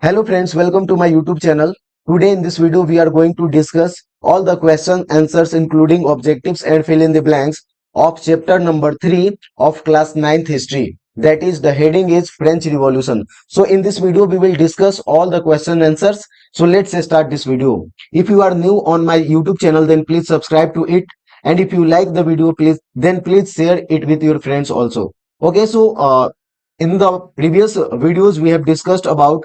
Hello friends, welcome to my YouTube channel. Today in this video we are going to discuss all the question answers including objectives and fill in the blanks of chapter number 3 of class 9th history. That is, the heading is French Revolution. So in this video we will discuss all the question answers. So let's start this video. If you are new on my YouTube channel, then please subscribe to it, and if you like the video, please share it with your friends also. Okay, so in the previous videos we have discussed about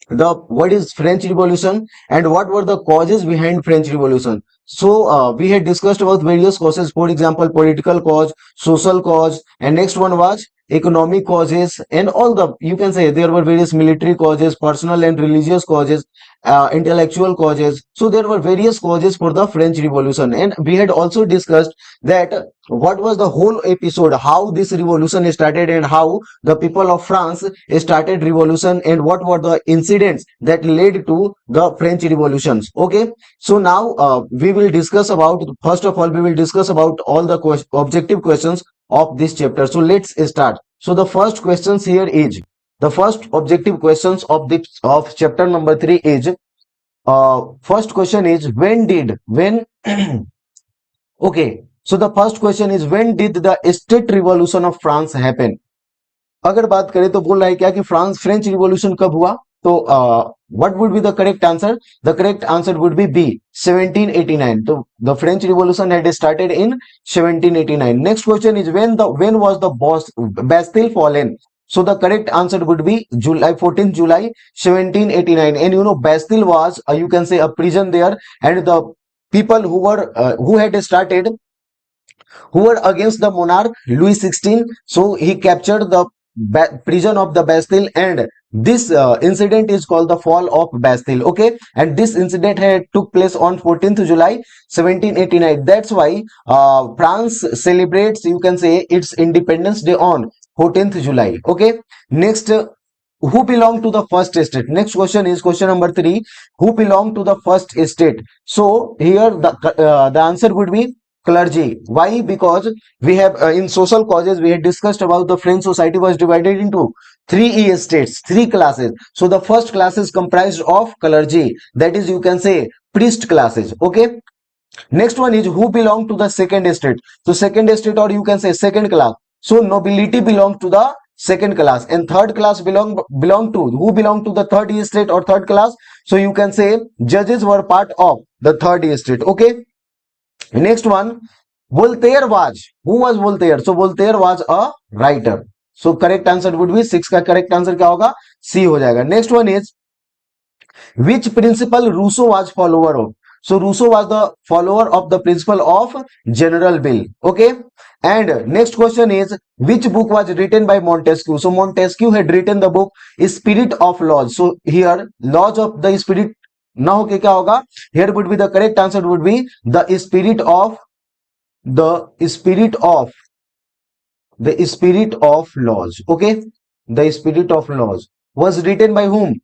the what is French Revolution and what were the causes behind French Revolution. So we had discussed about various causes, for example, political cause, social cause, and next one was economic causes, and all the, you can say, there were various military causes, personal and religious causes, intellectual causes. So there were various causes for the French Revolution, and we had also discussed that what was the whole episode, how this revolution started and how the people of France started revolution, and what were the incidents that led to the French revolutions. Okay, so now we will discuss about, first of all we will discuss about all the objective questions of this chapter. So let's start. So the first questions here is, the first objective questions of this of chapter number 3 is, first question is, when okay, so the first question is, when did the state revolution of France happen? अगर बात करें तो बोल रहा है क्या कि French revolution कब हुआ? तो what would be the correct answer? The correct answer would be B, 1789. तो the French revolution had started in 1789. Next question is, when was the Bastille fallen? So the correct answer would be July, 14th July 1789. And you know, Bastille was, you can say, a prison there, and the people who had started, who were against the monarch Louis XVI. So he captured the prison of the Bastille, and this incident is called the fall of Bastille. Okay, and this incident had took place on 14th July 1789. That's why France celebrates, you can say, its Independence Day on 14th July. Okay, next. Who belong to the first estate? Next question is question number 3. Who belong to the first estate? So here the answer would be clergy. Why? Because we have in social causes we had discussed about the French society was divided into three estates, three classes. So the first class is comprised of clergy, that is, you can say, priest classes. Okay, next one is, who belong to the second estate? So second estate, or you can say second class, so nobility belong to the second class, and third class belong to, who belong to the third estate or third class? So you can say judges were part of the third estate. Okay, next one, Voltaire was, who was Voltaire? So Voltaire was a writer. So correct answer would be 6 का correct answer क्या होगा? C हो जाएगा. Next one is, which principle Rousseau was follower of? So Rousseau was the follower of the principle of general bill. Okay, and next question is, which book was written by Montesquieu? So Montesquieu had written the book Spirit of Laws. So here laws of the spirit ना होके क्या होगा? Here would be the correct answer would be the spirit of laws. Okay, the spirit of laws was written by whom?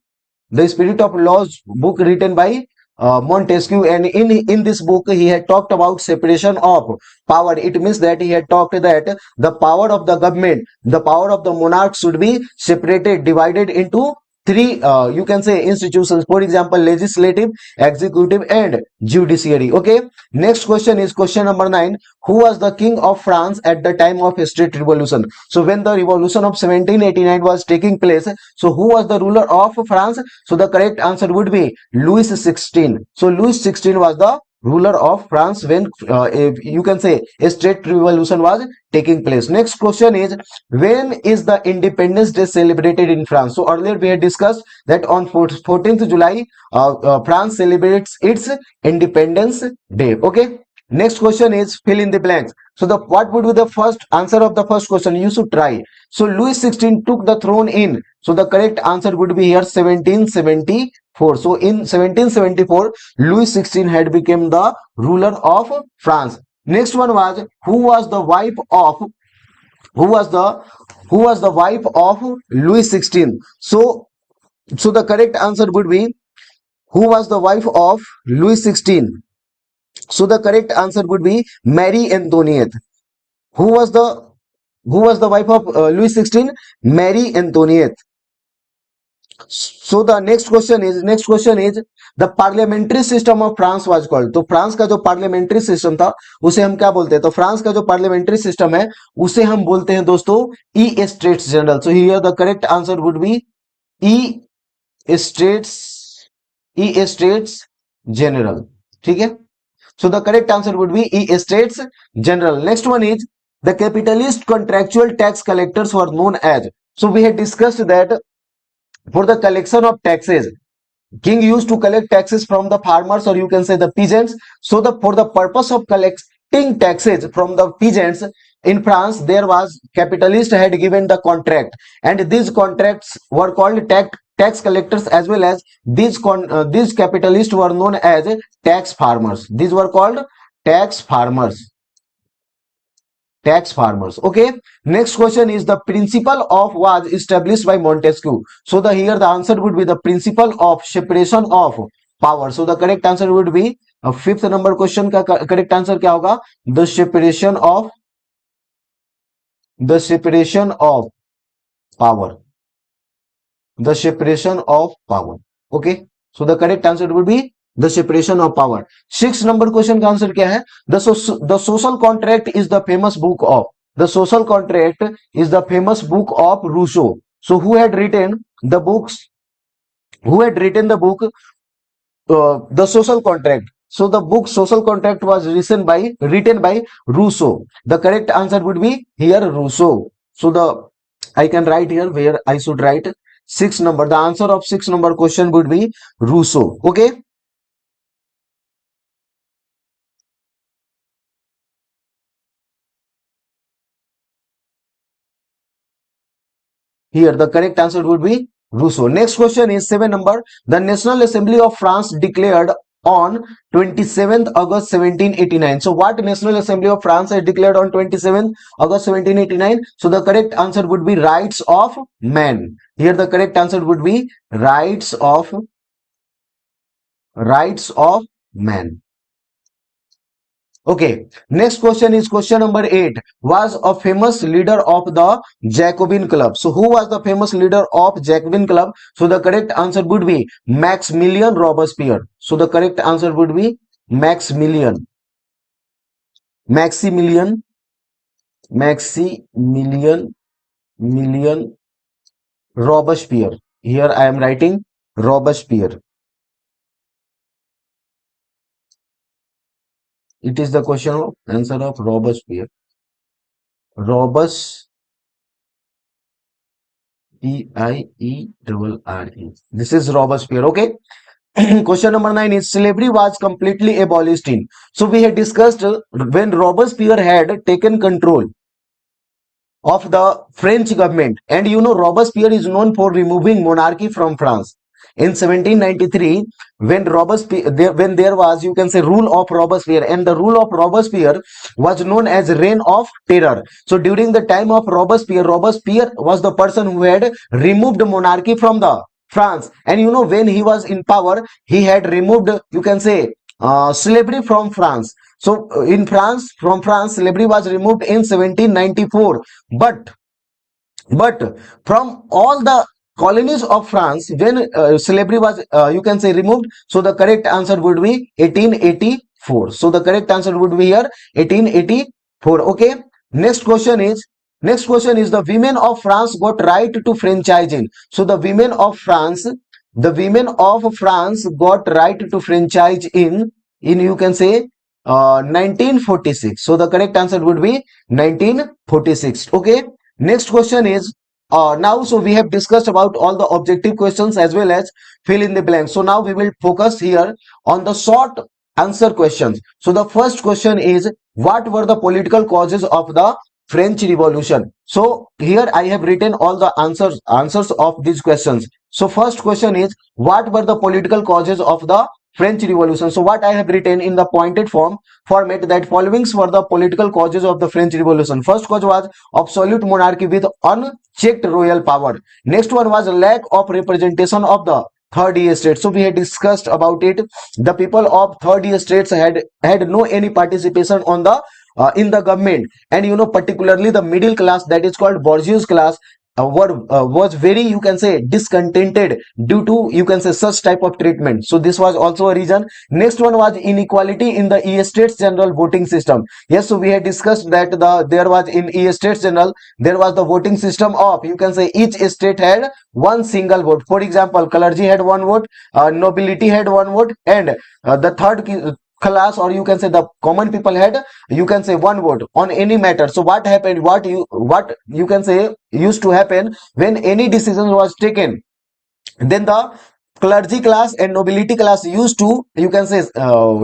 The Spirit of Laws book written by Montesquieu, and in this book he had talked about separation of power. It means that he had talked that the power of the government, the power of the monarch should be separated, divided into three, you can say, institutions. For example, legislative, executive, and judiciary. Okay, next question is question number 9. Who was the king of France at the time of state revolution? So when the revolution of 1789 was taking place, so who was the ruler of France? So the correct answer would be Louis XVI. So Louis XVI was the ruler of France when you can say a state revolution was taking place. Next question is, when is the Independence Day celebrated in France? So earlier we had discussed that on 14th July France celebrates its Independence Day. Okay, next question is, fill in the blanks. So the what would be the first answer of the first question? You should try. So Louis XVI took the throne in, so the correct answer would be here 1774. So in 1774 Louis XVI had become the ruler of France. Next one was, who was the wife of Louis XVI? So the correct answer would be, who was the wife of Louis XVI? So the correct answer would be Marie Antoinette. Who was the wife of Louis XVI? Marie Antoinette. So the next question is the parliamentary system of France was called. तो France का जो parliamentary system था उसे हम क्या बोलते हैं? तो फ्रांस का जो पार्लियामेंट्री सिस्टम है उसे हम बोलते हैं दोस्तों ई states General. So here the correct answer would be Estates E states General. ठीक है. So the correct answer would be E States General. Next one is the capitalist contractual tax collectors were known as. So we had discussed that for the collection of taxes, king used to collect taxes from the farmers, or you can say the peasants. So the for the purpose of collecting taxes from the peasants in France, there was capitalist had given the contract, and these contracts were called tax collectors, as well as these capitalists were known as tax farmers. These were called tax farmers. Tax farmers. Okay. Next question is the principle of was established by Montesquieu. So the here the answer would be the principle of separation of power. So the correct answer would be fifth number question का correct answer क्या होगा? The separation of power. The separation of power. Okay. So the correct answer would be the separation of power. Sixth number question का answer क्या है? The social contract is the famous book of. The social contract is the famous book of Rousseau. So who had written the books? Who had written the book The Social Contract? So the book Social Contract was written by Rousseau. The correct answer would be here Rousseau. So the I can write here where I should write six number. The answer of six number question would be Rousseau. Okay. Here the correct answer would be Rousseau. Next question is 7 number. The National Assembly of France declared on 27th August 1789. So what National Assembly of France has declared on 27th August 1789? So the correct answer would be rights of man. Here the correct answer would be rights of man. Okay, next question is question number 8. Was a famous leader of the Jacobin Club. So who was the famous leader of Jacobin Club? So the correct answer would be Maximilian Robespierre. So the correct answer would be Maximilian Million Robespierre. Here I am writing Robespierre. It is the question of answer of Robespierre. Robespierre. Pierre. This is Robespierre. Okay. Question number 9 is slavery was completely abolished in. So we had discussed when Robespierre had taken control of the French government, and you know Robespierre is known for removing monarchy from France. In 1793, when there was, you can say, rule of Robespierre, and the rule of Robespierre was known as reign of terror. So during the time of Robespierre was the person who had removed monarchy from the France, and you know when he was in power, he had removed, you can say, slavery from France. So from France, slavery was removed in 1794, but from all the colonies of France, when slavery was, you can say, removed, so the correct answer would be 1884. So the correct answer would be here 1884. Okay. Next question is the women of France got right to franchising. So the women of France got right to franchise in you can say 1946. So the correct answer would be 1946. Okay. Next question is now, so we have discussed about all the objective questions as well as fill in the blank. So now we will focus here on the short answer questions. So the first question is, what were the political causes of the French Revolution? So here I have written all the answers of these questions. So first question is, what were the political causes of the French Revolution? So what I have written in the pointed format, that followings were the political causes of the French Revolution. First cause was absolute monarchy with unchecked royal power. Next one was lack of representation of the third estate. So we had discussed about it. The people of third estates had no any participation on the in the government, and you know particularly the middle class, that is called bourgeois class, was very, you can say, discontented due to, you can say, such type of treatment. So this was also a reason. Next one was inequality in the estates general voting system. Yes, so we had discussed that there was in estates general, there was the voting system of, you can say, each state had one single vote. For example, clergy had one vote, nobility had one vote, and the class, or you can say the common people, had, you can say, one vote on any matter. So what happened, what you can say used to happen, when any decision was taken, then the clergy class and nobility class used to, you can say,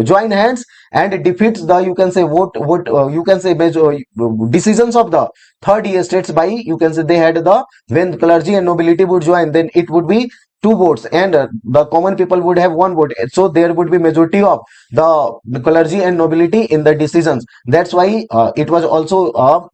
join hands and defeat the, you can say, vote you can say major decisions of the third estates by, you can say, they had the, when clergy and nobility would join, then it would be two votes, and the common people would have one vote, so there would be majority of the clergy and nobility in the decisions. That's why it was also a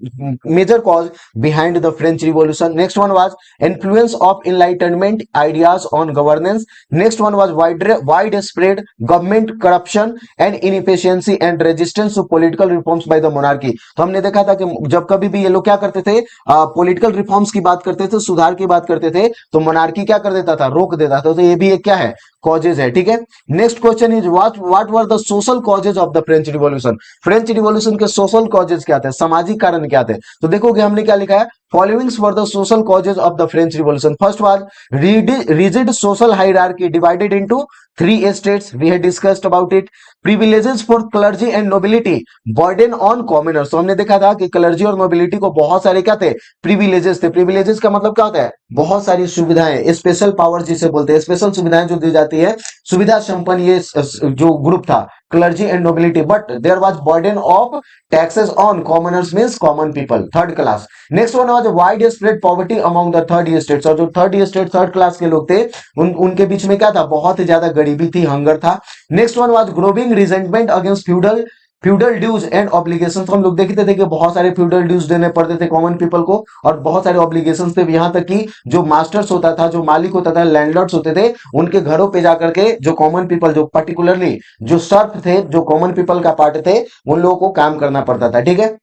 major cause behind the French Revolution. Next one was influence of enlightenment ideas on governance. Next one was widespread government corruption and inefficiency and resistance to political reforms by the monarchy. तो हमने देखा था कि जब कभी भी ये लोग क्या करते थे, पॉलिटिकल रिफॉर्म्स की बात करते थे, सुधार की बात करते थे, तो मोनार्की क्या कर देता था, रोक देता था। तो ये भी एक क्या है, कॉजेज है। ठीक है, next question is what were the social causes of the French revolution. French revolution के सोशल कॉजेज क्या थे, सामाजिक कारण क्या थे। तो देखोगे हमने क्या लिखा है, followings were the social causes of the French revolution. First was rigid social hierarchy divided into three estates, we had discussed about it. Privileges for clergy and nobility, burden on commoners। तो हमने देखा था कि clergy और nobility को बहुत सारे क्या थे, प्रिविलेजेस थे। प्रिविलेजेस का मतलब क्या होता है, बहुत सारी सुविधाएं, स्पेशल पावर जिसे बोलते हैं, स्पेशल सुविधाएं जो दी जाती है, सुविधा संपन्न ये जो ग्रुप था, clergy and nobility. But there was burden of taxes on commoners, means common people, third class. Next one was wide spread poverty among the third states. और जो थर्ड स्टेट, थर्ड क्लास के लोग थे, उनके बीच में क्या था, बहुत ही ज्यादा गरीबी थी, हंगर था। Next one was growing resentment against feudal dues and obligation. तो हम लोग देखते थे कि बहुत सारे फ्यूडल ड्यूज देने पड़ते थे कॉमन पीपल को, और बहुत सारे ऑब्लिगेशन थे, यहां तक कि जो मास्टर्स होता था, जो मालिक होता था, लैंडलॉर्ड्स होते थे, उनके घरों पे जाकर के जो कॉमन पीपल, जो पर्टिकुलरली जो सर्फ थे, जो कॉमन पीपल का पार्ट थे, उन लोगों को काम करना पड़ता था। ठीक है,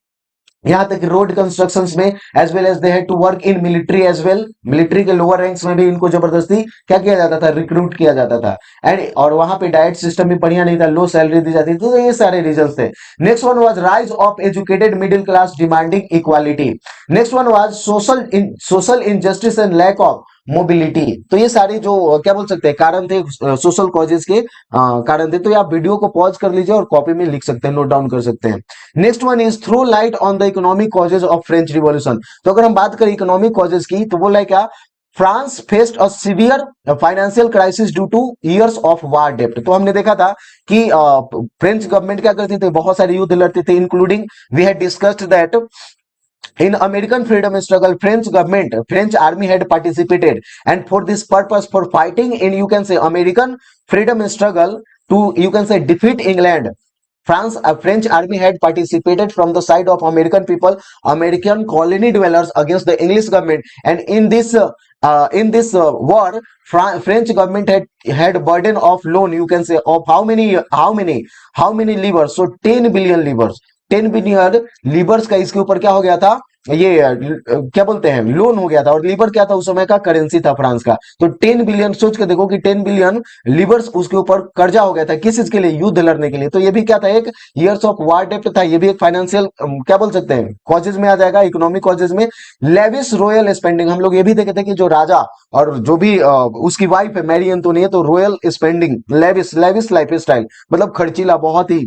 यहां तक रोड कंस्ट्रक्शंस में, as well as they had to work in military as well. Military के लोअर रैंक्स में भी इनको जबरदस्ती क्या किया जाता था, रिक्रूट किया जाता था। एंड और वहां पे डाइट सिस्टम भी बढ़िया नहीं था, लो सैलरी दी जाती थी। तो ये सारे रीजंस थे। Next one was rise of educated middle class demanding equality. Next one was social injustice and lack of mobility. तो ये सारे जो क्या बोल सकते हैं, कारण थे, सोशल कॉजेज के कारण थे। तो आप वीडियो को पॉज कर लीजिए और कॉपी में लिख सकते हैं, नोट डाउन कर सकते हैं। Next one is throw light on the economic causes of French revolution. तो अगर हम बात करें इकोनॉमिक कॉजेज की, तो बोला है क्या, France faced a severe financial crisis due two years of war डेब्ट। तो हमने देखा था कि फ्रेंच गवर्नमेंट क्या करती थी, बहुत सारे युद्ध लड़ते थे, including we had discussed that in American freedom struggle, French army had participated, and for this purpose, for fighting in, you can say, American freedom struggle to, you can say, defeat England, French army had participated from the side of American people, American colony dwellers, against the English government. And in this war, French government had burden of loan, you can say, of how many livers? So 10 billion livers, 10 billion लीबर्स का इसके ऊपर क्या हो गया था, ये क्या बोलते हैं, लोन हो गया था। और लीबर क्या था, उस समय का करेंसी था फ्रांस का। तो 10 बिलियन, सोच के देखो कि 10 बिलियन लीबर्स उसके ऊपर कर्जा हो गया था, किस चीज के लिए, युद्ध लड़ने के लिए। तो ये भी क्या था, एक ईयर्स ऑफ वार डेब्ट था। ये भी एक फाइनेंशियल क्या बोल सकते हैं, कॉजेज में आ जाएगा, इकोनॉमिक कॉजेज में। लेविश रॉयल स्पेंडिंग, हम लोग ये भी देखे थे कि जो राजा और जो भी उसकी वाइफ है मैरी एंटोनी, तो royal spending, lavish life style, मतलब खर्चीला, बहुत ही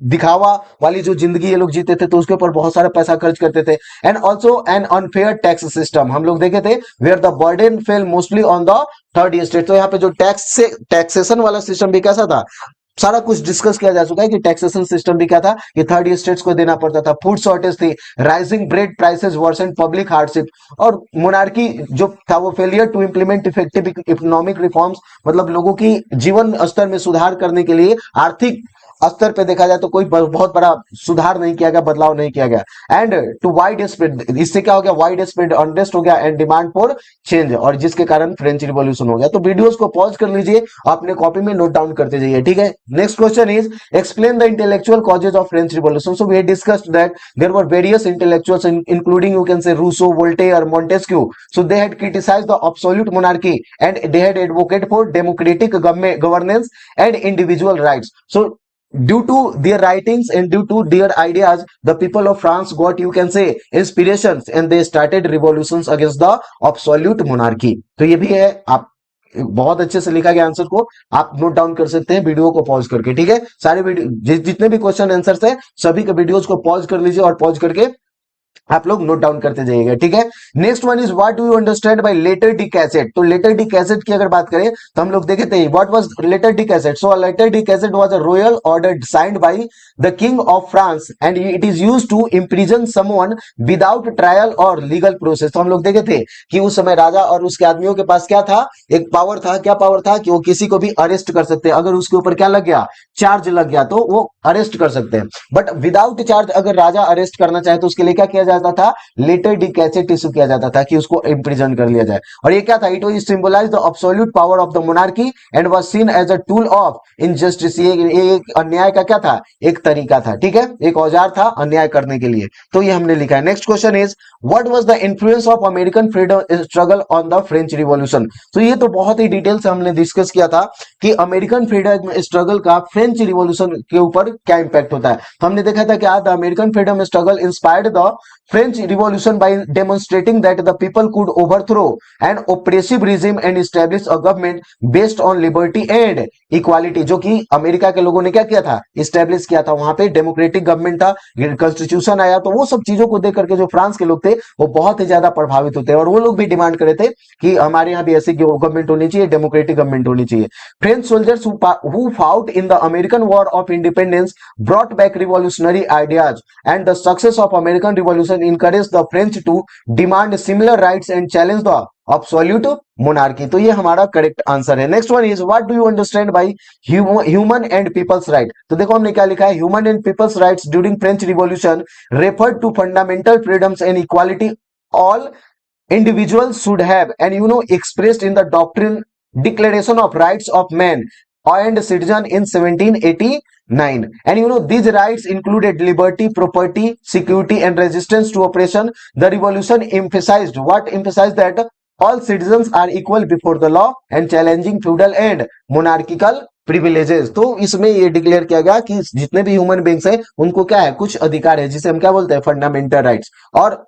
दिखावा वाली जो जिंदगी ये लोग जीते थे, तो उसके ऊपर बहुत सारा पैसा खर्च करते थे। And also an unfair tax system, हम लोग देखे थे, where the burden fell mostly on the third state. तो यहाँ पे जो टैक्सेशन वाला सिस्टम भी कैसा था, सारा कुछ डिस्कस किया जा चुका है कि टैक्सेशन सिस्टम भी क्या था, कि थर्ड स्टेट्स को देना पड़ता था। फूड शॉर्टेज थी, rising bread prices worsened public hardship, और मोनार्की जो था वो failure to implement effective economic reforms, मतलब लोगों की जीवन स्तर में सुधार करने के लिए आर्थिक स्तर पे देखा जाए तो कोई बहुत बड़ा सुधार नहीं किया गया, बदलाव नहीं किया गया। एंड टू वाइड स्प्रेड, इससे क्या हो गया, वाइड स्प्रेड अनरेस्ट हो गया एंड डिमांड फॉर चेंज, और जिसके कारण फ्रेंच रिवॉल्यूशन हो गया। तो वीडियोस को पॉज कर लीजिए, अपने कॉपी में नोट डाउन करते जाइए, ठीक है। Next question is explain the intellectual causes of French revolution. So we have discussed that there were various intellectuals including you can say Rousseau, Voltaire, Montesquieu. So they had criticized the absolute monarchy and they had advocated for democratic governance and individual rights. So due to their writings and due to their ideas, the people of France got, you can say, inspirations and they started revolutions against the absolute monarchy. तो ये भी है, आप बहुत अच्छे से लिखा गया आंसर को आप नोट डाउन कर सकते हैं वीडियो को पॉज करके, ठीक है। सारे वीडियो जितने भी क्वेश्चन आंसर्स है सभी के वीडियोस को पॉज कर लीजिए और पॉज करके आप लोग नोट डाउन करते जाइएगा, ठीक है। Next one is what do you understand by letter de cachet. तो लेटर डी कैसेट की अगर बात करें तो हम लोग देखे थे what was letter de cachet. So letter de cachet was a royal order signed by the king of France and it is used to imprison someone without trial और लीगल प्रोसेस। तो हम लोग देखे थे कि उस समय राजा और उसके आदमियों के पास क्या था, एक पावर था। क्या पावर था कि वो किसी को भी अरेस्ट कर सकते हैं, अगर उसके ऊपर क्या लग गया, चार्ज लग गया तो वो अरेस्ट कर सकते हैं। बट विदाउट चार्ज अगर राजा अरेस्ट करना चाहे तो उसके लिए क्या किया जाता था, लेटर डी कैसेट इशू किया जाता था कि उसको इम्प्रिजन कर लिया जाए। और ये क्या था, it was symbolise the absolute power of the monarchy and was seen as a tool of injustice. ये एक अन्याय का क्या था, एक तरीका था, ठीक है, एक औजार था अन्याय करने के लिए। तो ये हमने लिखा है। Next question is what was the influence of American freedom struggle on the French revolution. तो ये तो बहुत ही डिटेल से हमने डिस्कस किया था कि अमेरिकन फ्रीडम स्ट्रगल का फ्रेंच रिवॉल्यूशन के ऊपर क्या इंपैक्ट होता है। तो हमने देखा था कि the American freedom struggle inspired the French Revolution by demonstrating that the people could overthrow an oppressive regime and establish a government based on liberty and equality। जो कि अमेरिका के लोगों ने क्या किया था, इस्टेब्लिश किया था, वहां पे डेमोक्रेटिक गवर्नमेंट था, कॉन्स्टिट्यूशन आया। तो वो सब चीजों को देख करके जो फ्रांस के लोग थे वो बहुत ही ज्यादा प्रभावित होते हैं और वो लोग भी डिमांड करे थे कि हमारे यहाँ भी ऐसी गवर्नमेंट होनी चाहिए, डेमोक्रेटिक गवर्नमेंट होनी चाहिए। French soldiers who fought in the American War of Independence brought back revolutionary ideas and the success of American Revolution encouraged the French to demand similar rights and challenge the absolute monarchy। तो ये हमारा correct answer है। Next one is what do you understand by human and people's right. तो देखो हमने क्या लिखा है, human and people's rights during French revolution referred to fundamental freedoms and equality all individuals should have and expressed in the doctrine declaration of rights of man and citizen in 1789 and these rights included liberty, property, security and resistance to oppression. The revolution emphasized that all citizens are equal before the law and challenging feudal and monarchical privileges। तो इसमें ये declare किया गया कि जितने भी human beings हैं उनको क्या है, कुछ अधिकार है जिसे हम क्या बोलते हैं, फंडामेंटल राइट्स। और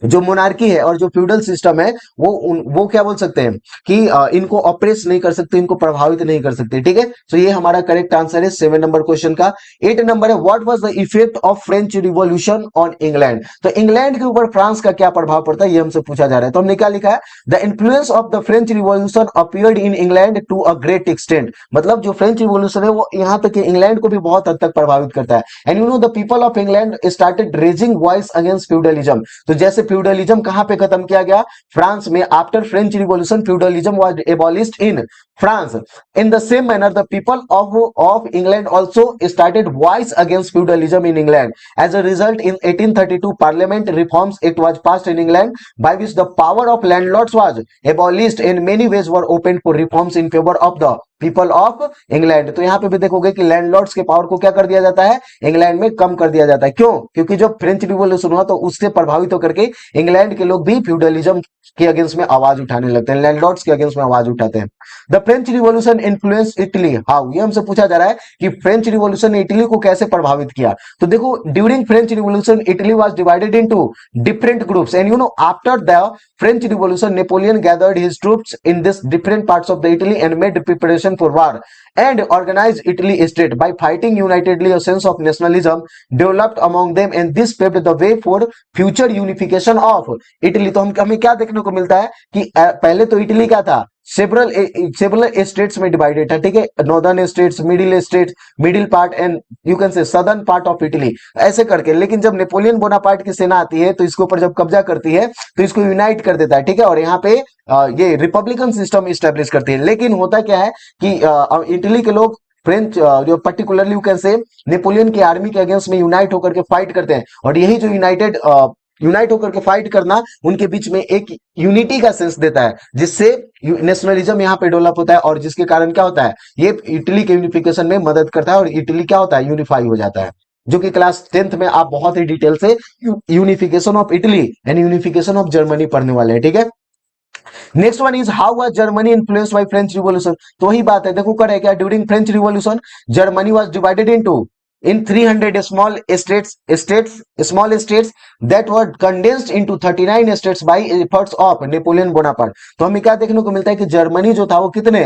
जो मोनार्की है और जो फ्यूडल सिस्टम है वो क्या बोल सकते हैं कि इनको ऑपरेस नहीं कर सकते, इनको प्रभावित नहीं कर सकते, ठीक है। तो ये हमारा करेक्ट आंसर है 7 नंबर क्वेश्चन का। 8 नंबर है what was the effect of French revolution on England. तो इंग्लैंड के ऊपर फ्रांस का क्या प्रभाव पड़ता है ये हमसे पूछा जा रहा है। तो हमने क्या लिखा है, the influence of the French revolution appeared in England to a great extent. मतलब जो फ्रेंच रिवॉल्यूशन है वो यहाँ तक कि इंग्लैंड को भी बहुत हद तक प्रभावित करता है। And the people of England started raising voice against feudalism. तो जैसे फ्यूडलिज्म कहां पे खत्म किया गया, फ्रांस में। After French revolution feudalism was abolished in France. In the same manner, the people of England also started voice against feudalism in England. As a result, in 1832, Parliament Reforms Act was passed in England, by which the power of landlords was abolished and many ways were opened for reforms in favor of the people of England. तो यहाँ पे भी देखोगे कि landlords के power को क्या कर दिया जाता है, इंग्लैंड में कम कर दिया जाता है। क्यों? क्योंकि जब फ्रेंच रिवॉल्यूशन हुआ तो उससे प्रभावित होकर के इंग्लैंड के लोग भी फ्यूडलिज्म के अगेंस्ट में आवाज उठाने लगते हैं, लैंडलॉर्ड्स के अगेंस्ट में आवाज उठाते हैं। The French revolution influence Italy how. ये हमसे पूछा जा रहा है कि फ्रेंच रिवॉल्यूशन ने इटली को कैसे प्रभावित किया। तो देखो during French revolution Italy was divided into different groups and after the French revolution Napoleon gathered his troops in this different parts of the Italy and made preparation for war and organized Italy state by fighting unitedly. A sense of nationalism developed among them and this paved the way for future unification of Italy। तो हमें क्या देखने को मिलता है कि पहले तो इटली क्या था, सेवरल स्टेट्स में डिवाइडेड था, ठीक है, northern states, middle part and you can से सदर्न पार्ट ऑफ इटली, ऐसे करके। लेकिन जब नेपोलियन बोनापार्ट की सेना आती है तो इसके ऊपर जब कब्जा करती है तो इसको यूनाइट कर देता है, ठीक है, और यहाँ पे ये रिपब्लिकन सिस्टम स्टैब्लिश करती है। लेकिन होता क्या है कि इटली के लोग फ्रेंच जो पर्टिकुलरली यू कैन से नेपोलियन की आर्मी के अगेंस्ट में यूनाइट होकर के फाइट करते हैं, और यही जो यूनाइट होकर के फाइट करना उनके बीच में एक यूनिटी का सेंस देता है, जिससे नेशनलिज्म यहाँ पे डेवलप होता है, और जिसके कारण क्या होता है, ये इटली के यूनिफिकेशन में मदद करता है और इटली क्या होता है, यूनिफाई हो जाता है। जो कि क्लास 10th में आप बहुत ही डिटेल से unification of Italy and unification of Germany पढ़ने वाले हैं, ठीक है। Next one is how was Germany influenced by French revolution. तो वही बात है, देखो कर है क्या, during French revolution Germany was divided into in 300 small states that were condensed into 39 states by efforts of Napoleon Bonaparte। तो हमें क्या देखने को मिलता है कि जर्मनी जो था वो कितने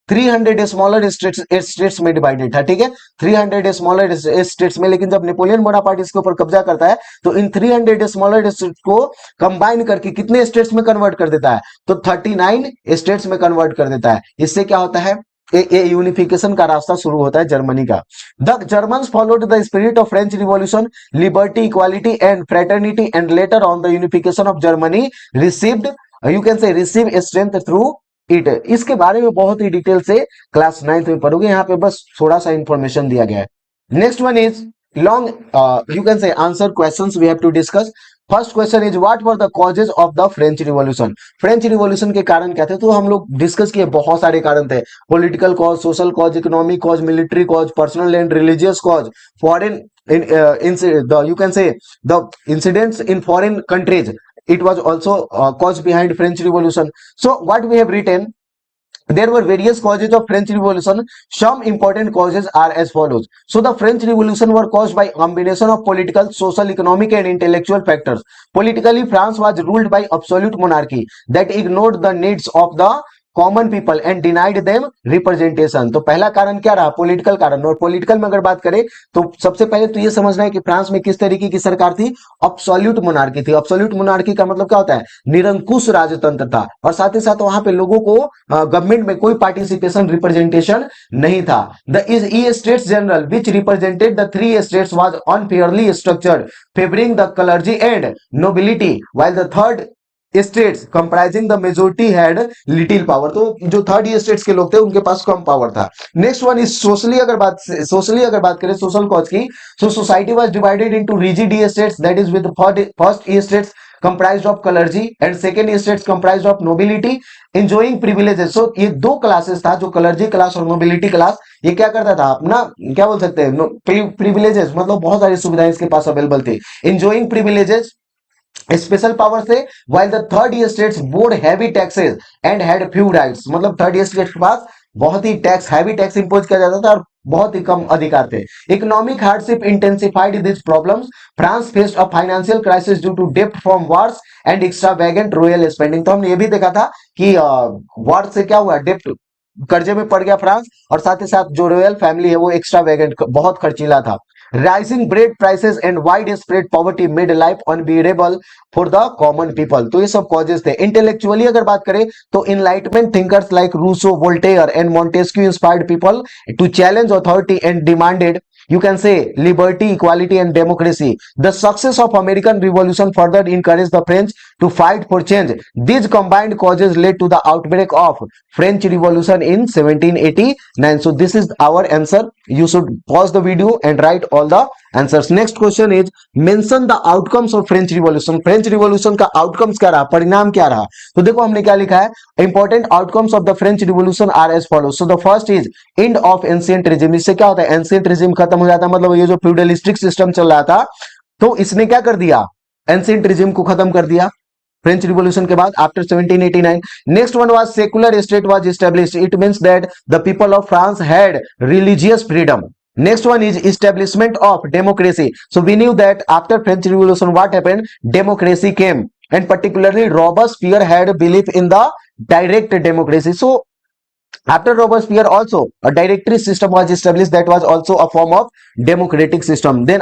300 स्मॉलर स्टेट्स में डिवाइडेड था, ठीक है, 300 स्मॉलर स्टेट्स में। लेकिन जब नेपोलियन बोनापार्ट इसके ऊपर कब्जा करता है तो इन 300 स्मॉलर स्टेट्स को कंबाइन करके कितने स्टेट्स में कन्वर्ट कर देता है, तो 39 स्टेट्स में कन्वर्ट कर देता है। इससे क्या होता है, ये यूनिफिकेशन का रास्ता शुरू होता है जर्मनी का। The Germans followed the spirit of French revolution, liberty, equality and fraternity, and later on the unification of Germany received you can से रिसीव स्ट्रेंथ थ्रू इट। इसके बारे में बहुत ही डिटेल से क्लास 9th में पढ़ोगे, यहाँ पे बस थोड़ा सा इंफॉर्मेशन दिया गया है। Next one is long you can say answer questions we have to discuss. First question is what were the causes of the French revolution. French revolution के कारण क्या थे, तो हम लोग डिस्कस किए, बहुत सारे कारण थे, political cause, social cause, economic cause, military cause, personal and religious cause, foreign you can say the incidents in foreign countries, it was also cause behind French Revolution. So what we have written, there were various causes of French Revolution. Some important causes are as follows. So the French Revolution were caused by combination of political, social, economic and intellectual factors. Politically, France was ruled by absolute monarchy that ignored the needs of the common people and denied them representation. तो पहला कारण क्या रहा, political कारण। और political में अगर बात करें तो सबसे पहले तो ये समझना है कि फ्रांस में किस तरीके की सरकार थी, अब्सोल्यूट मोनार्की थी। अब्सोल्यूट मोनार्की का मतलब क्या होता है, निरंकुश राजतंत्र था, और साथ ही साथ वहां पे लोगों को गवर्नमेंट में कोई पार्टिसिपेशन, रिप्रेजेंटेशन नहीं था। The E states general which represented the 3 estates was unfairly structured favouring the clergy and nobility, while the third estates comprising the majority had little power. तो जो थर्ड स्टेट्स के लोग थे उनके पास कम पावर था। नेक्स्ट वन इज सोशली अगर बात करें सोशल कॉज की, so society was divided into rigid estates, that is with first estates comprised of clergy and second states comprised of nobility enjoying privileges। so ये दो classes था, जो clergy class और nobility class, ये क्या करता था, अपना क्या बोल सकते हैं, प्रिविलेजेस, मतलब बहुत सारी सुविधाएं इसके पास अवेलेबल थी। enjoying privileges, स्पेशल पावर से, while the third states bore heavy taxes and had few rights। मतलब थर्ड स्टेट के पास बहुत ही टैक्स, हैवी टैक्स इंपोज किया जाता था और बहुत ही कम अधिकार थे। Economic hardship intensified this problems, France faced a financial crisis due to डेब्ट from wars and extravagant royal spending. तो हमने ये भी देखा था कि वॉर से क्या हुआ, डेब्ट, कर्जे में पड़ गया फ्रांस, और साथ ही साथ जो रॉयल फैमिली है वो एक्स्ट्रावेगेंट, बहुत खर्चीला था। Rising bread prices and widespread poverty made life unbearable for the common people। तो ये सब causes थे। Intellectually अगर बात करें तो enlightenment thinkers like Rousseau, Voltaire and Montesquieu inspired people to challenge authority and demanded, you can say, liberty, equality and democracy। The success of American Revolution further encouraged the French to fight for change। These combined causes led to the outbreak of French Revolution in 1789। So this is our answer। You should pause the video and write all the answers। Next question is mention the outcomes of French Revolution। French Revolution का outcomes क्या रहा, परिणाम क्या रहा। तो देखो हमने क्या लिखा है, important outcomes of the French Revolution are as follows। So the first is end of ancient regime। इससे क्या होता है, एंशिएंट regime खत्म हो जाता है, मतलब ये जो फ्यूडलिस्टिक सिस्टम चल रहा था, तो इसने क्या कर दिया, एंशिएंट regime को खत्म कर दिया फ्रेंच रिवॉल्यूशन के बाद after 1789। Next one was secular state was established. It means that the people of France had religious freedom. Next one is establishment of democracy। So we knew that after French Revolution what happened, democracy came, and particularly Robespierre had belief in the direct democracy। So after Robespierre also a directory system was established, that was also a form of democratic system। Then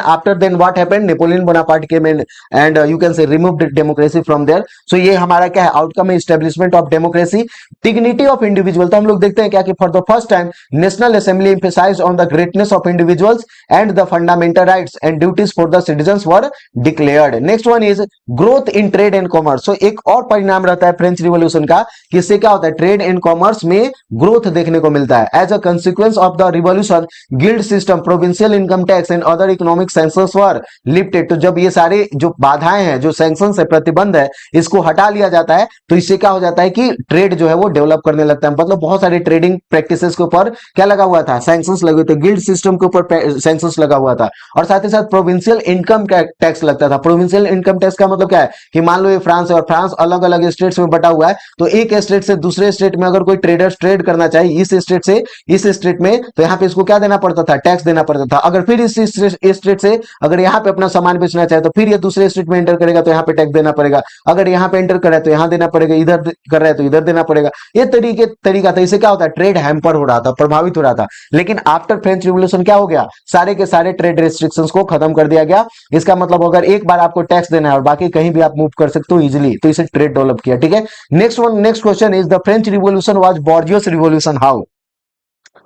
what happened, Napoleon Bonaparte came in and you can say removed democracy from there। So ये हमारा क्या है, outcome है establishment of democracy। Dignity of individual, तो हम लोग देखते हैं क्या कि for the first time National Assembly emphasized on the greatness of individuals and the fundamental rights and duties for the citizens were declared। Next one is growth in trade and commerce। So एक और परिणाम रहता है French revolution का कि इससे क्या होता है, ट्रेड एंड कॉमर्स में ग्रोथ देखने को मिलता है। As a consequence of the revolution guild system, provincial income tax and other economic sanctions were lifted. तो जब ये सारे जो बाधाएं हैं, जो सैंक्शंस है, प्रतिबंध है, इसको हटा लिया जाता है तो इससे क्या हो जाता है कि ट्रेड जो है वो डेवलप करने लगता है। मतलब बहुत सारे ट्रेडिंग प्रैक्टिसेस के ऊपर क्या लगा हुआ था, सैंक्शंस लगे थे, गिल्ड सिस्टम के ऊपर सैंक्शंस लगा हुआ था। और साथ ही साथ प्रोविंशियल इनकम टैक्स लगता था। प्रोविंशियल इनकम टैक्स का मतलब क्या है कि मान लो ये फ्रांस है और फ्रांस अलग अलग स्टेट्स में बटा हुआ है, तो एक स्टेट से दूसरे स्टेट में अगर कोई ट्रेडर्स ट्रेड करना चाहे इस स्टेट से इस स्टेट में, तो यहाँ पे इसको क्या देना पड़ता था, टैक्स देना पड़ता था। अगर फिर इस स्टेट से अगर यहाँ पे अपना सामान बेचना चाहे तो फिर ये दूसरे स्टेट में एंटर करेगा तो यहाँ पे टैक्स देना पड़ेगा। अगर यहाँ पे एंटर कर रहा है तो यहाँ देना पड़ेगा, इधर कर रहा है तो इधर देना पड़ेगा। ये तरीका था। इससे क्या होता है, ट्रेड हैम्पर हो रहा था, प्रभावित हो रहा था। लेकिन आफ्टर फ्रेंच रिवॉल्यूशन क्या हो गया, सारे के सारे ट्रेड रेस्ट्रिक्शंस को खत्म कर दिया गया। इसका मतलब अगर एक बार आपको टैक्स देना है और बाकी कहीं भी आप मूव कर सकते हो इजीली, तो इसे ट्रेड डेवलप किया। ठीक है, next question is the French revolution was bourgeois revolution how.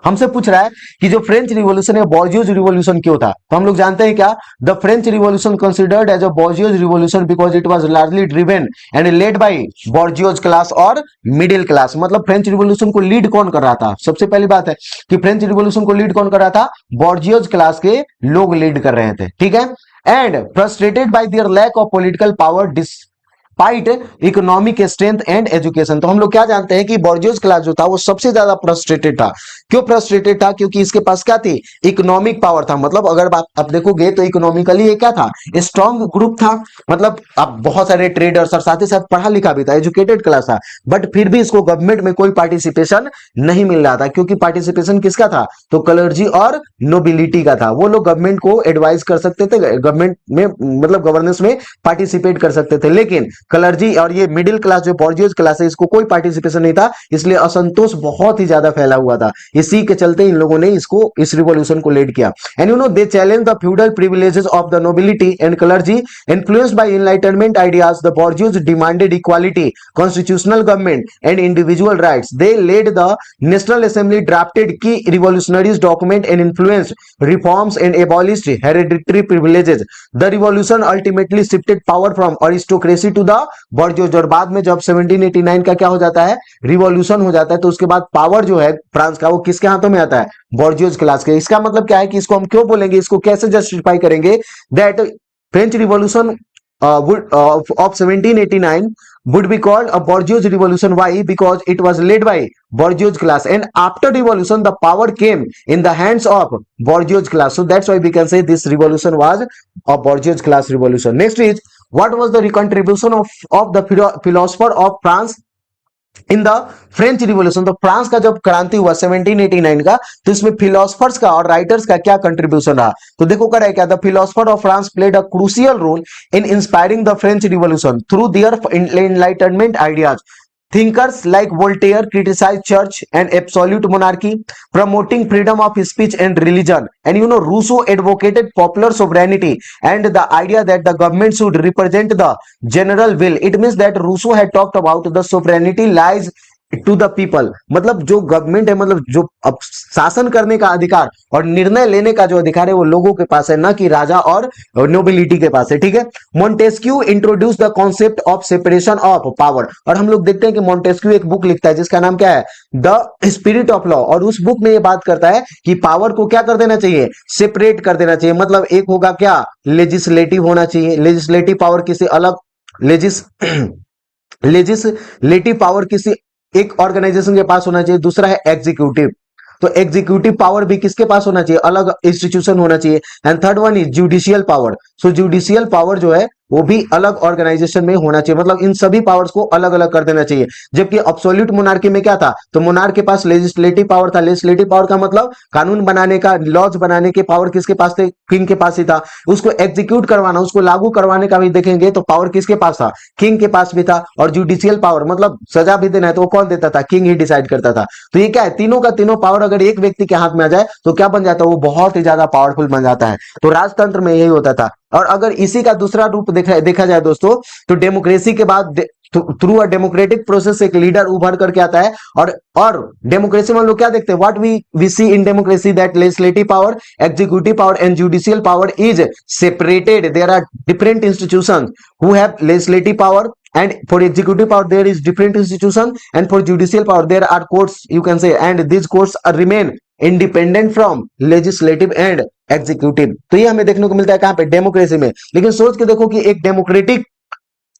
हमसे पूछ रहा है कि जो फ्रेंच रिवॉल्यूशन है बॉर्जियोज रिवॉल्यूशन क्यों था। तो हम लोग जानते हैं क्या, the French revolution considered as a bourgeois revolution because it was largely driven and led by bourgeois class और मिडिल क्लास। मतलब फ्रेंच रिवॉल्यूशन को लीड कौन कर रहा था, सबसे पहली बात है कि फ्रेंच रिवॉल्यूशन को लीड कौन कर रहा था, बॉर्जियोज क्लास के लोग लीड कर रहे थे। ठीक है, and frustrated by their lack of political power despite economic strength and education. तो हम लोग क्या जानते हैं कि बॉर्जियोज क्लास जो था वो सबसे ज्यादा फ्रस्ट्रेटेड था। क्यों फ्रस्ट्रेटेड था, क्योंकि इसके पास क्या थी, इकोनॉमिक पावर था। मतलब अगर आप देखोगे तो इकोनॉमिकली ये क्या था, स्ट्रॉन्ग ग्रुप था। मतलब अब बहुत सारे ट्रेडर्स और साथ ही साथ पढ़ा लिखा भी था, एजुकेटेड क्लास था, बट फिर भी इसको गवर्नमेंट में कोई पार्टिसिपेशन नहीं मिल रहा था। क्योंकि पार्टिसिपेशन किसका था, तो क्लर्जी और नोबिलिटी का था। वो लोग गवर्नमेंट को एडवाइस कर सकते थे, गवर्नमेंट में मतलब गवर्नेंस में पार्टिसिपेट कर सकते थे, लेकिन क्लर्जी और ये मिडिल क्लास जो बॉर्जियोज क्लास है इसको कोई पार्टिसिपेशन नहीं था। इसलिए असंतोष बहुत ही ज्यादा फैला हुआ था। इसी के चलते इन लोगों ने इसको इस रिवॉल्यूशन को लीड किया। And you know they challenge the feudal privileges of the nobility and clergy. Influenced by enlightenment ideas the bourgeois demanded equality, constitutional government and individual rights. They led the national assembly drafted key revolutionaries document and influenced reforms and abolished hereditary privileges. The revolution ultimately shifted power from aristocracy to the bourgeois. और बाद में जब 1789 का क्या हो जाता है, revolution हो जाता है, तो उसके बाद पावर जो है फ्रांस का वो किसके हाथों में आता है, बॉर्जियोज क्लास के। इसका मतलब क्या है कि इसको हम क्यों बोलेंगे, इसको कैसे जस्टिफाई करेंगे, that French revolution of 1789 would be called a bourgeois revolution. Why? Because it was led by bourgeois class, and after revolution the power came in the hands of bourgeois class. So that's why we can say this revolution was a bourgeois class revolution. Next is, what was the contribution of the philosopher of France in the French revolution. तो France का जब क्रांति हुआ 1789 का, तो इसमें philosophers का और राइटर्स का क्या कंट्रीब्यूशन रहा। तो देखो क्या है, क्या the philosopher of France played a crucial role in inspiring the French revolution through their enlightenment ideas. Thinkers like Voltaire criticized church and absolute monarchy, promoting freedom of speech and religion. And you know, Rousseau advocated popular sovereignty and the idea that the government should represent the general will. It means that Rousseau had talked about the sovereignty lies to the people. मतलब जो government है, मतलब जो अब शासन करने का अधिकार और निर्णय लेने का जो अधिकार है वो लोगों के पास है, ना कि राजा और नोबिलिटी के पास है। ठीक है, Montesquieu introduce the concept of separation of power. और हम लोग देखते हैं कि मोंटेस्क्यू एक बुक लिखता है जिसका नाम क्या है, द स्पिरिट ऑफ लॉ। और उस बुक में ये बात करता है कि पावर को क्या कर देना चाहिए, सेपरेट कर देना चाहिए। मतलब एक होगा क्या, लेजिस्लेटिव होना चाहिए, लेजिस्लेटिव पावर किसी अलग लेजिस्लेटिव पावर किसी एक ऑर्गेनाइजेशन के पास होना चाहिए। दूसरा है एग्जीक्यूटिव, तो एग्जीक्यूटिव पावर भी किसके पास होना चाहिए, अलग इंस्टीट्यूशन होना चाहिए। And third one is judicial power. So judicial power जो है वो भी अलग ऑर्गेनाइजेशन में होना चाहिए। मतलब इन सभी पावर्स को अलग अलग कर देना चाहिए। जबकि एब्सोल्यूट मोनार्की में क्या था, तो मोनार्क के पास लेजिस्लेटिव पावर था। लेजिस्लेटिव पावर का मतलब कानून बनाने का, लॉज बनाने के पावर किसके पास थे, किंग के पास ही था। उसको एग्जीक्यूट करवाना, उसको लागू करवाने का भी देखेंगे तो पावर किसके पास था, किंग के पास भी था। और जुडिशियल पावर मतलब सजा भी देना है तो वो कौन देता था, किंग ही डिसाइड करता था। तो ये क्या है, तीनों का तीनों पावर अगर एक व्यक्ति के हाथ में आ जाए तो क्या बन जाता है, वो बहुत ही ज्यादा पावरफुल बन जाता है। तो राजतंत्र में यही होता था। और अगर इसी का दूसरा रूप देखा जाए दोस्तों, तो डेमोक्रेसी के बाद थ्रू अ डेमोक्रेटिक प्रोसेस एक लीडर उभर करके आता है। और डेमोक्रेसी में हम लोग क्या देखते हैं, what we see in democracy, that legislative power, executive power and judicial power is separated. There are different institutions who have legislative power and for executive power there is different institution, and for judicial power there are courts, you can say, and these courts are remain independent from legislative and executive. तो ये हमें देखने को मिलता है कहां पे, democracy में। लेकिन सोच के देखो कि एक डेमोक्रेटिक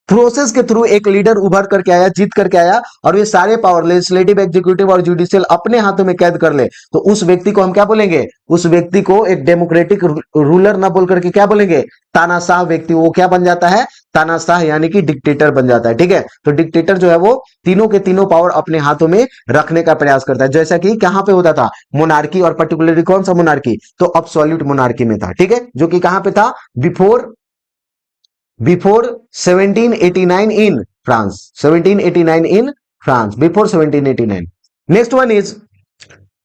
प्रोसेस के थ्रू एक लीडर उभर करके आया, जीत करके आया, और ये सारे पावर लेजिस्लेटिव, एग्जीक्यूटिव और जुडिशियल अपने हाथों में कैद कर ले, तो उस व्यक्ति को हम क्या बोलेंगे, उस व्यक्ति को एक डेमोक्रेटिक रूलर ना बोल करके क्या बोलेंगे, तानाशाह व्यक्ति। वो क्या बन जाता है, तानाशाह, यानी कि डिक्टेटर बन जाता है। ठीक है, तो डिक्टेटर जो है वो तीनों के तीनों पावर अपने हाथों में रखने का प्रयास करता है, जैसा कि कहां पे होता था, मोनार्की, और पर्टिकुलरली कौन सा मोनार्की, तो एब्सोल्यूट मोनार्की में था। ठीक है, जो कि कहां पे था, before 1789 in France, 1789 in France, before 1789। Next one is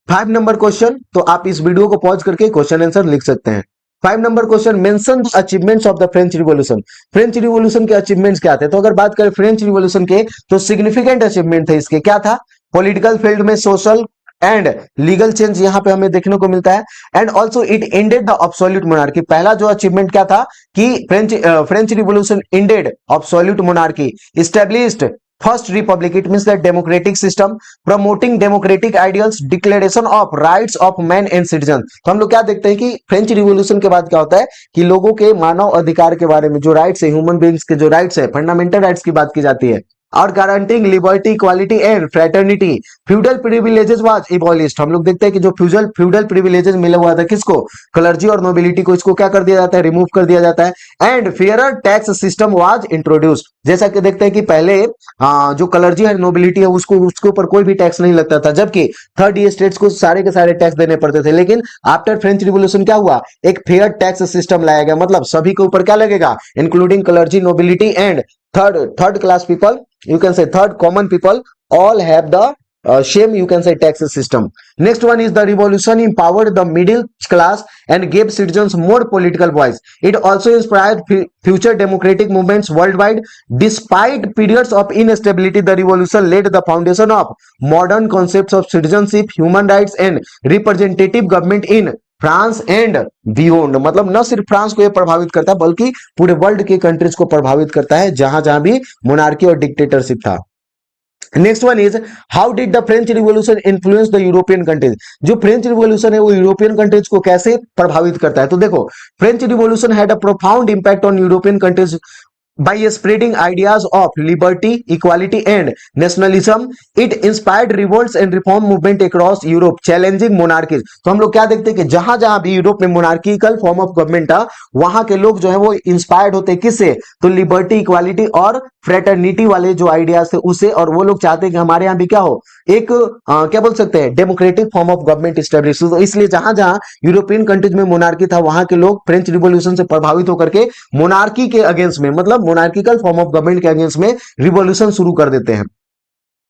5 number question. तो आप इस वीडियो को पॉज करके क्वेश्चन आंसर लिख सकते हैं। 5 number question, mention the achievements of the French revolution. French revolution के अचीवमेंट्स क्या थे, तो अगर बात करें फ्रेंच रिवॉल्यूशन के, तो सिग्निफिकेंट अचीवमेंट थे इसके, क्या था, पॉलिटिकल फील्ड में सोशल एंड लीगल चेंज यहां पे हमें देखने को मिलता है, and also it ended the absolute monarchy. पहला जो अचीवमेंट क्या था कि French revolution ended absolute monarchy, established first Republic, it means that democratic system, promoting democratic ideals, declaration of rights of man and citizen. तो हम लोग क्या देखते हैं कि फ्रेंच रिवॉल्यूशन के बाद क्या होता है कि लोगों के मानव अधिकार के बारे में, जो राइट्स है, ह्यूमन बींग्स के जो राइट्स है, फंडामेंटल राइट्स की बात की जाती है, और guaranteeing liberty, equality and fraternity. Feudal privileges was abolished. हम लोग देखते हैं कि जो फ्यूडल प्रिविलेजेस मिला हुआ था किसको, क्लर्जी और नोबिलिटी को, इसको क्या कर दिया जाता है, रिमूव कर दिया जाता है, and fairer tax system was introduced. जैसा कि देखते हैं कि पहले जो क्लर्जी है, नोबिलिटी है, उसको उसके ऊपर कोई भी टैक्स नहीं लगता था, जबकि थर्ड स्टेट्स को सारे के सारे टैक्स देने पड़ते थे। लेकिन आफ्टर फ्रेंच रिवॉल्यूशन क्या हुआ, एक फेयर टैक्स सिस्टम लाया गया, मतलब सभी के ऊपर क्या लगेगा, including clergy, nobility and third class people, you can say third common people, all have the same, you can say, tax system. Next one is the revolution empowered the middle class and gave citizens more political voice. It also inspired future democratic movements worldwide. Despite periods of instability, the revolution laid the foundation of modern concepts of citizenship, human rights and representative government in France and beyond. मतलब न सिर्फ France को यह प्रभावित करता है, बल्कि पूरे वर्ल्ड के कंट्रीज को प्रभावित करता है, जहां जहां भी मोनार्की और डिक्टेटरशिप था। Next one is, how did the French revolution influence the European countries. जो फ्रेंच रिवॉल्यूशन है वो यूरोपियन कंट्रीज को कैसे प्रभावित करता है, तो देखो, French revolution had a profound impact on European countries by spreading ideas of liberty, equality and nationalism. It inspired revolts and reform movement across Europe, challenging monarchies. तो हम लोग क्या देखते हैं कि जहां जहां भी यूरोप में मोनार्किकल फॉर्म ऑफ गवर्नमेंट था, वहां के लोग जो है वो इंस्पायर्ड होते हैं किससे, तो लिबर्टी, इक्वालिटी और फ्रेटर्निटी वाले जो आइडियाज थे उससे, और वो लोग चाहते हैं कि हमारे यहाँ भी क्या हो, एक क्या बोल सकते हैं, democratic form of government establish. तो इसलिए जहां जहां यूरोपियन कंट्रीज में मोनार्की था, वहां के लोग फ्रेंच रिवॉल्यूशन से प्रभावित होकर के मोनार्की के अगेंस्ट में, मतलब मोनार्किकल फॉर्म ऑफ गवर्नमेंट के अगेंस्ट में रिवॉल्यूशन शुरू कर देते हैं।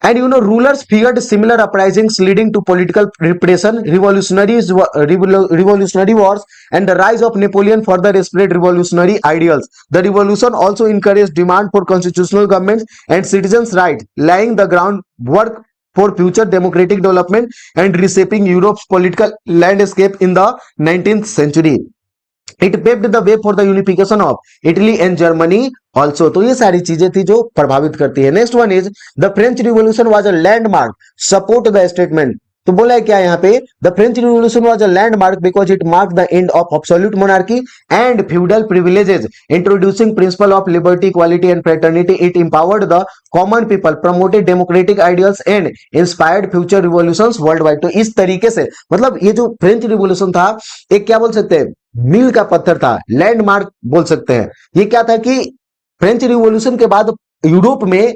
And rulers feared similar uprisings leading to political repression, revolutionary wars, and the rise of Napoleon further spread revolutionary ideals. The revolution also encouraged demand for constitutional governments and citizens' rights, laying the groundwork for future democratic development and reshaping Europe's political landscape in the 19th century. It paved the way for the unification of Italy and Germany also. तो ये सारी चीजें थी जो प्रभावित करती है। Next one is, the French revolution was a landmark, support the statement. तो बोला है क्या यहाँ पे, the French revolution was a landmark because it mark the end of absolute monarchy and feudal privileges, introducing principle of liberty, equality and fraternity. It empowered the common people, promoted democratic ideals and inspired future revolutions world wide. तो इस तरीके से, मतलब ये जो French revolution था, एक क्या बोल सकते हैं, मील का पत्थर था, लैंडमार्क बोल सकते हैं। ये क्या था कि फ्रेंच रिवॉल्यूशन के बाद यूरोप में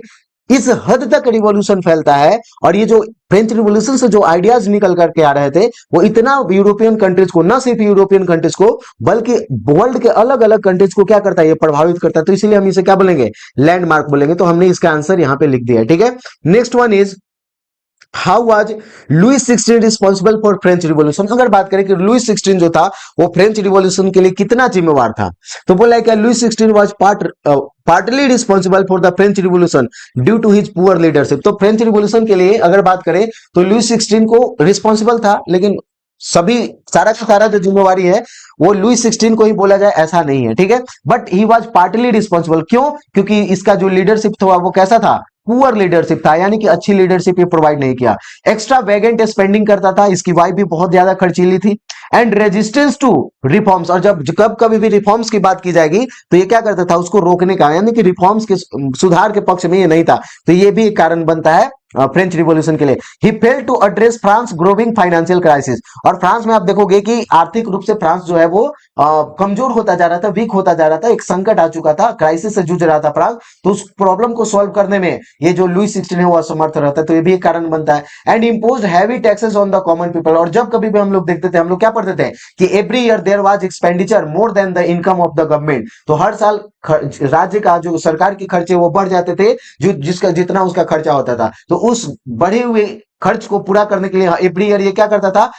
इस हद तक रिवॉल्यूशन फैलता है, और ये जो फ्रेंच रिवॉल्यूशन से जो आइडियाज निकल करके आ रहे थे, वो इतना यूरोपियन कंट्रीज को, ना सिर्फ यूरोपियन कंट्रीज को, बल्कि वर्ल्ड के अलग अलग कंट्रीज को क्या करता है, ये प्रभावित करता है। तो इसीलिए हम इसे क्या बोलेंगे, लैंडमार्क बोलेंगे। तो हमने इसका आंसर यहाँ पे लिख दिया है। ठीक है, next one is, how was Louis 16 responsible for French revolution. अगर बात करें कि लुइस 16 जो था वो फ्रेंच रिवॉल्यूशन के लिए कितना जिम्मेवार था, तो बोला है कि Louis 16 was partly responsible for the French revolution due to his poor leadership. तो फ्रेंच रिवॉल्यूशन के लिए अगर बात करें तो लुइस 16 को रिस्पॉन्सिबल था, लेकिन सभी सारा का सारा जो जिम्मेवारी है वो लुई 16 को ही बोला जाए ऐसा नहीं है, ठीक है। But he was partly responsible, क्यों? क्योंकि इसका जो लीडरशिप था वो कैसा था? पुअर लीडरशिप था, यानी कि अच्छी लीडरशिप ये प्रोवाइड नहीं किया। एक्स्ट्रा वेगेंट स्पेंडिंग करता था, इसकी वाइफ भी बहुत ज्यादा खर्चीली थी। एंड रेजिस्टेंस टू रिफॉर्म्स, और जब कब कभी भी रिफॉर्म्स की बात की जाएगी तो ये क्या करता था? उसको रोकने का, यानी कि रिफॉर्म्स के सुधार के पक्ष में ये नहीं था। तो ये भी एक कारण बनता है फ्रेंच रिवॉल्यूशन के लिए। He failed to address France growing financial crisis, और फ्रांस में आप देखोगे कि आर्थिक रूप से फ्रांस जो है वो कमजोर होता जा रहा था, वीक होता जा रहा था, एक संकट आ चुका था, क्राइसिस से जूझ रहा था फ्रांस। तो उस प्रॉब्लम को सॉल्व करने में ये जो लुई 16 है वो असमर्थ रहता है, तो ये भी एक कारण बनता है। And imposed heavy taxes on the common people, और जब कभी भी हम लोग देखते थे, हम लोग क्या पढ़ते थे कि every year there was expenditure more than the income of the government, तो हर साल राज्य का जो सरकार के खर्चे वो बढ़ जाते थे, जो जिसका जितना उसका खर्चा होता था। तो उस बढ़े हुए खर्च को पूरा करने के लिए एवरी ईयर ये क्या करता था?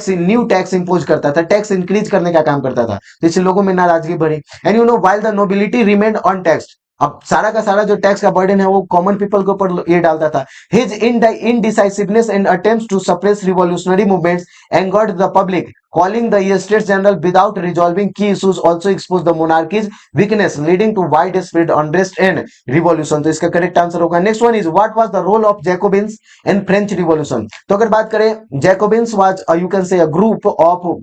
न्यू टैक्स इंपोज करता था, टैक्स इंक्रीज करने का काम करता था। तो इससे लोगों में नाराजगी बढ़ी। And you know while the nobility remained untaxed, अब सारा का सारा जो टैक्स का बर्डन है वो कॉमन पीपल के ऊपर ये डालता था। His indecisiveness and attempts to suppress revolutionary movements angered the public, calling the States General without resolving key issues also exposed the monarchy's weakness, leading to widespread unrest and revolution। तो इसका correct answer होगा। Next one is what was the role of Jacobins in French revolution. तो अगर बात करें, Jacobins was you can say a group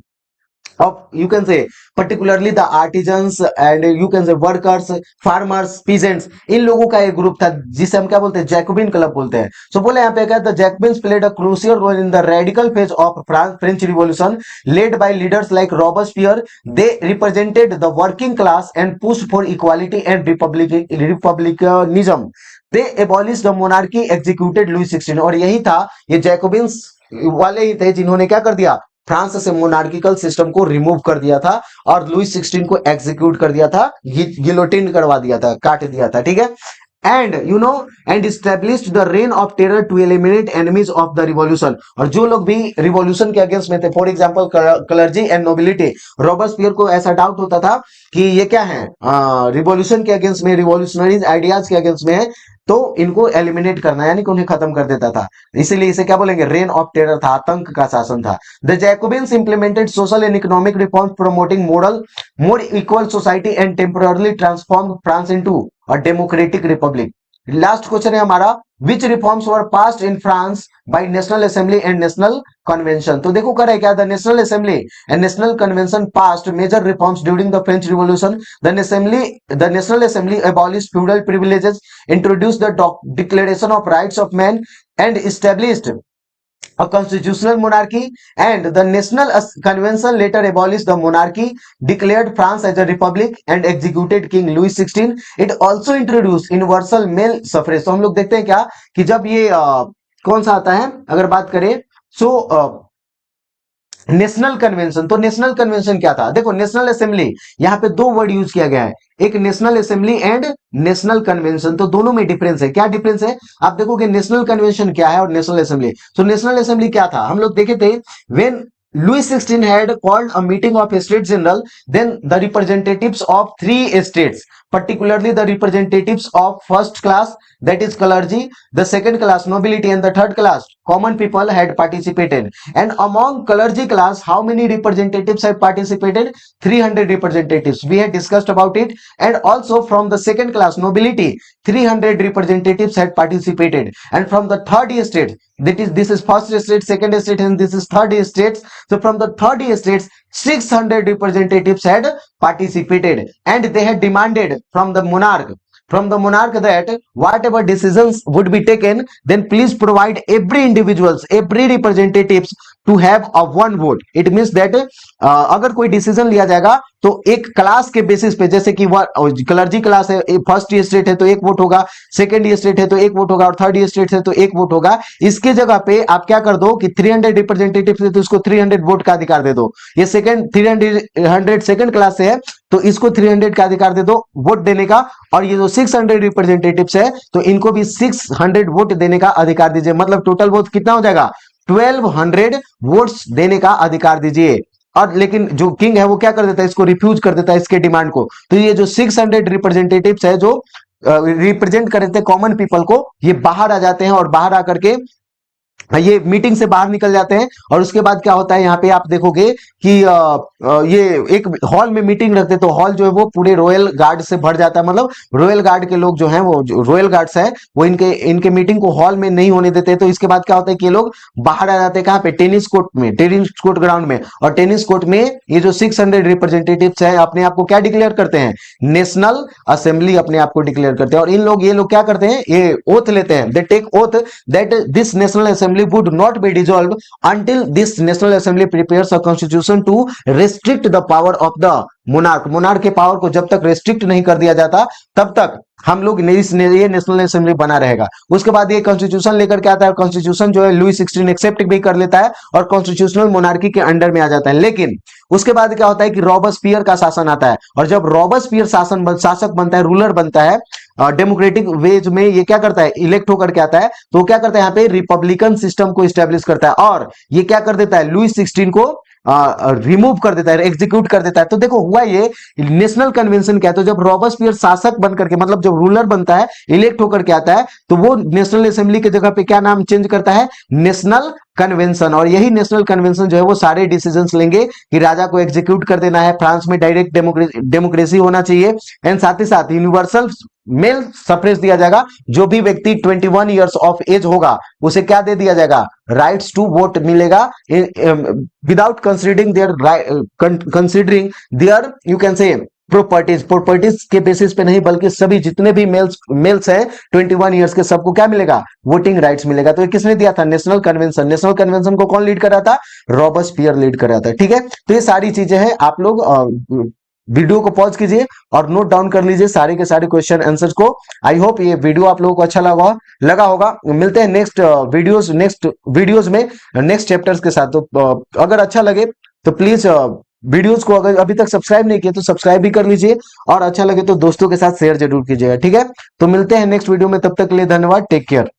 of you can say particularly the artisans and you can say workers, farmers, peasants, इन लोगों का एक group था जिसे हम क्या बोलते हैं? जैकोबिन क्लब बोलते हैं। सो बोले यहाँ पे क्या, the Jacobins played a crucial role in the radical phase of French revolution led by leaders like Robespierre. They represented the working class and pushed for equality and republicanism. They abolish the monarchy, executed Louis 16, और यही था, ये Jacobins वाले ही थे जिन्होंने क्या कर दिया? फ्रांस से मोनार्किकल सिस्टम को रिमूव कर दिया था और लुई 16 को एग्जीक्यूट कर दिया था, गिलोटिन करवा दिया था, काट दिया था, ठीक है। And you know and established the reign of terror to eliminate enemies of the revolution, और जो लोग भी रिवॉल्यूशन के अगेंस्ट में थे, for example clergy and nobility, Robespierre को ऐसा डाउट होता था कि ये क्या है, रिवॉल्यूशन के अगेंस्ट में, रिवॉल्यूशनरी आइडियाज के अगेंस्ट में है, तो इनको एलिमिनेट करना, यानी कि उन्हें खत्म कर देता था। इसीलिए इसे क्या बोलेंगे? रेन ऑफ टेरर था, आतंक का शासन था। The Jacobins implemented social and economic reforms promoting more equal society and temporarily transform France into a democratic republic. Last question है हमारा, which reforms were passed in France by national assembly and national convention. तो देखो कर है क्या, the national assembly and national convention passed major reforms during the French revolution. The national assembly abolished feudal privileges, introduced the declaration of rights of man, and established a constitutional monarchy, and the national convention later abolished the monarchy, declared France as a republic, and executed king Louis 16। it also introduced universal male suffrage। तो हम लोग देखते हैं क्या कि जब ये कौन सा आता है, अगर बात करें सो नेशनल कन्वेंशन। तो नेशनल कन्वेंशन क्या था? देखो नेशनल असेंबली, यहाँ पे दो वर्ड यूज किया गया है, एक national assembly and national convention. तो दोनों में डिफरेंस है। क्या डिफरेंस है? आप देखोगे नेशनल कन्वेंशन क्या है और नेशनल असेंबली। तो नेशनल असेंबली क्या था, हम लोग देखे थे, when Louis 16 had called a meeting of States General, then the representatives of 3 states, particularly the representatives of first class, that is clergy, the second class nobility, and the third class common people had participated. And among clergy class, how many representatives had participated? 300 representatives. We had discussed about it. And also from the second class nobility, 300 representatives had participated. And from the third estate, that is, this is first estate, second estate, and this is third estate. So from the third estates, 600 representatives had participated, and they had demanded from the monarch that whatever decisions would be taken, then please provide every individuals, every representatives to have a one vote। it means that अगर कोई decision लिया जाएगा तो एक class के basis पे, जैसे कि वह क्लर्जी क्लास है, फर्स्ट स्टेट है तो एक वोट होगा, सेकंड स्टेट है तो एक वोट होगा, और थर्ड स्टेट है तो एक वोट होगा। इसके जगह पे आप क्या कर दो कि 300 रिप्रेजेंटेटिव है तो इसको 300 वोट का अधिकार दे दो। ये सेकंड 300 सेकंड क्लास से है तो इसको 300 का अधिकार दे दो वोट देने का, और ये जो 600 रिप्रेजेंटेटिव्स है तो इनको भी 600 वोट देने का अधिकार दीजिए। मतलब टोटल वोट कितना हो जाएगा? 1200 वोट्स देने का अधिकार दीजिए। और लेकिन जो किंग है वो क्या कर देता है? इसको रिफ्यूज कर देता है, इसके डिमांड को। तो ये जो 600 रिप्रेजेंटेटिव्स है जो रिप्रेजेंट कर रहे थे कॉमन पीपल को, ये बाहर आ जाते हैं और बाहर आकर के ये मीटिंग से बाहर निकल जाते हैं और उसके बाद क्या होता है यहाँ पे आप देखोगे कि ये एक हॉल में मीटिंग रखते हैं, तो हॉल जो है वो पूरे रॉयल गार्ड से भर जाता है। मतलब रॉयल गार्ड के लोग जो हैं, वो जो रॉयल गार्ड्स है, वो इनके इनके मीटिंग को हॉल में नहीं होने देते। तो इसके बाद क्या होता है कि ये लोग बाहर आ जाते हैं, कहाँ पे, टेनिस कोर्ट में, टेनिस कोर्ट ग्राउंड में। और टेनिस कोर्ट में ये जो 600 रिप्रेजेंटेटिव्स हैं अपने आप को क्या डिक्लेयर करते हैं, नेशनल असेंबली अपने आप को डिक्लेयर करते हैं। और ये लोग क्या करते हैं, ये ओथ लेते हैं, they take oath that this national assembly would not be dissolved until this national assembly prepares a constitution to restrict the power of the monarch के पावर को जब तक रेस्ट्रिक्ट नहीं कर दिया जाता तब तक हम लोग ये नेशनल असेंबली बना रहेगा। उसके बाद ये कॉन्स्टिट्यूशन लेकर के आता है, कॉन्स्टिट्यूशन जो है लुई 16 एक्सेप्ट भी कर लेता है और कॉन्स्टिट्यूशनल मोनार्की के अंडर में आ जाता है। लेकिन उसके बाद क्या होता है कि रॉबस्पियर का शासन आता है, और जब रॉबस्पियर शासक बनता है, रूलर बनता है, डेमोक्रेटिक वेज में ये क्या करता है, इलेक्ट होकर के आता है, तो क्या करता है यहाँ पे रिपब्लिकन सिस्टम को स्टैब्लिश करता है और ये क्या कर देता है, लुई 16 को रिमूव कर देता है, एग्जीक्यूट कर देता है। तो देखो हुआ ये नेशनल कन्वेंशन क्या है, तो जब रॉबस्पियर शासक बन करके, मतलब जब रूलर बनता है, इलेक्ट होकर के आता है, तो वो नेशनल असेंबली की जगह पे क्या नाम चेंज करता है, नेशनल कन्वेंशन। और यही नेशनल कन्वेंशन जो है वो सारे डिसीजंस लेंगे कि राजा को एग्जीक्यूट कर देना है, फ्रांस में डायरेक्ट डेमोक्रेसी होना चाहिए, एंड साथ ही साथ यूनिवर्सल मेल सफ्रेज दिया जाएगा। जो भी व्यक्ति 21 ईयर्स ऑफ एज होगा उसे क्या दे दिया जाएगा, राइट्स टू वोट मिलेगा, without considering there you can से प्रॉपर्टीज के बेसिस पे नहीं, बल्कि सभी जितने भी मेल्स हैं 21 ईयर्स के, सबको क्या मिलेगा, वोटिंग राइट्स मिलेगा। तो ये किसने दिया था, नेशनल कन्वेंशन। नेशनल कन्वेंशन को कौन लीड कर रहा था, रॉबस्पियर लीड कर रहा था। ठीक है, तो ये सारी चीजें हैं, आप लोग वीडियो को पॉज कीजिए और नोट डाउन कर लीजिए सारे के सारे क्वेश्चन आंसर्स को। आई होप ये वीडियो आप लोगों को अच्छा लगा होगा। मिलते हैं नेक्स्ट वीडियोस में नेक्स्ट चैप्टर्स के साथ। तो अगर अच्छा लगे तो प्लीज वीडियोस को अगर अभी तक सब्सक्राइब नहीं किए तो सब्सक्राइब भी कर लीजिए, और अच्छा लगे तो दोस्तों के साथ शेयर जरूर कीजिएगा। ठीक है, तो मिलते हैं नेक्स्ट वीडियो में, तब तक के लिए धन्यवाद, टेक केयर।